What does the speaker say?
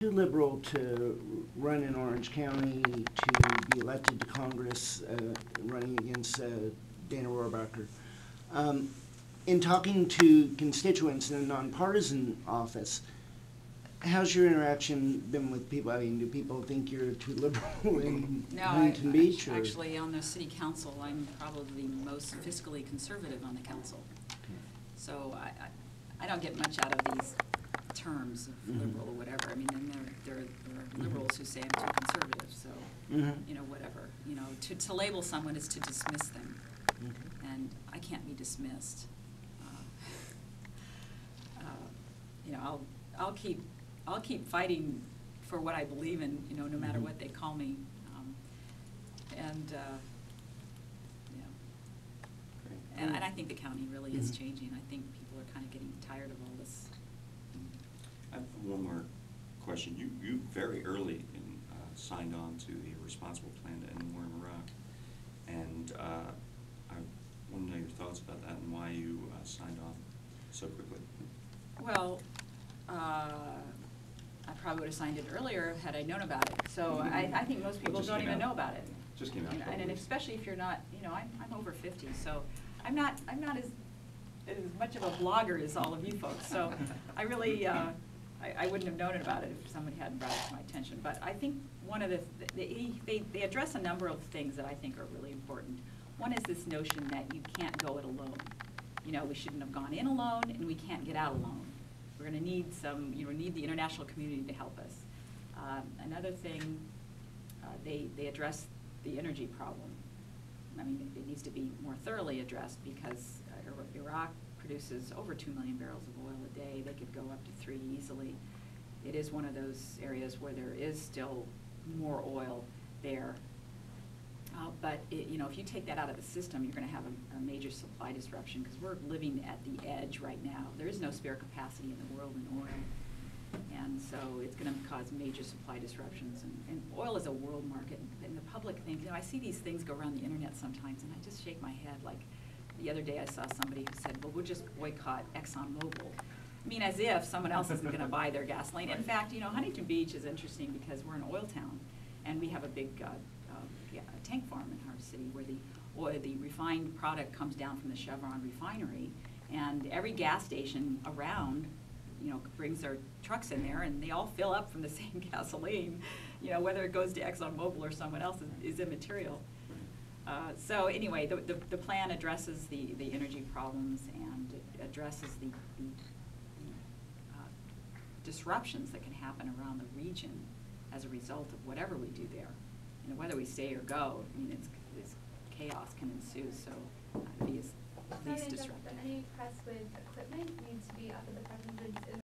too liberal to run in Orange County, to be elected to Congress, running against Dana Rohrabacher. In talking to constituents in a nonpartisan office, how's your interaction been with people? I mean, do people think you're too liberal in Huntington Beach? No, actually, on the city council, I'm probably the most fiscally conservative on the council. Okay. So I don't get much out of these terms of liberal or whatever. I mean, then there are liberals who say I'm too conservative. So you know, whatever. You know, to label someone is to dismiss them, and I can't be dismissed. You know, I'll keep fighting for what I believe in, you know, no matter what they call me. And I think the county really is changing. I think people are kind of getting tired of all this. I have one more question. You very early signed on to the responsible plan to end the war in Iraq, and I want to know your thoughts about that and why you signed on so quickly. Well, I probably would have signed it earlier had I known about it. So I think most people don't even know about it. Just came out. And especially if you're not, you know, I'm over 50, so I'm not as much of a blogger as all of you folks. So I really I wouldn't have known about it if somebody hadn't brought it to my attention. But I think one of they address a number of things that I think are really important. One is this notion that you can't go it alone. You know, we shouldn't have gone in alone, and we can't get out alone. We're going to need need the international community to help us. Another thing, they address the energy problem. I mean, it needs to be more thoroughly addressed because Iraq produces over 2 million barrels of oil a day. They could go up to 3 easily. It is one of those areas where there is still more oil there. But you know, if you take that out of the system, you're going to have a major supply disruption because we're living at the edge right now. There is no spare capacity in the world in oil, and so it's going to cause major supply disruptions. And oil is a world market, and the public thinks, you know, I see these things go around the internet sometimes, and I just shake my head. Like the other day, I saw somebody who said, "Well, we'll just boycott ExxonMobil." I mean, as if someone else isn't going to buy their gasoline. In fact, you know, Huntington Beach is interesting because we're an oil town, and we have a big a tank farm in our city where the refined product comes down from the Chevron refinery, and every gas station around, you know, brings their trucks in there, and they all fill up from the same gasoline. You know, whether it goes to ExxonMobil or someone else is immaterial. So anyway, the plan addresses the energy problems and it addresses the disruptions that can happen around the region as a result of whatever we do there. You know, whether we stay or go, I mean, it's chaos can ensue, so be as least disruptive. Any press with equipment needs to be up at the president's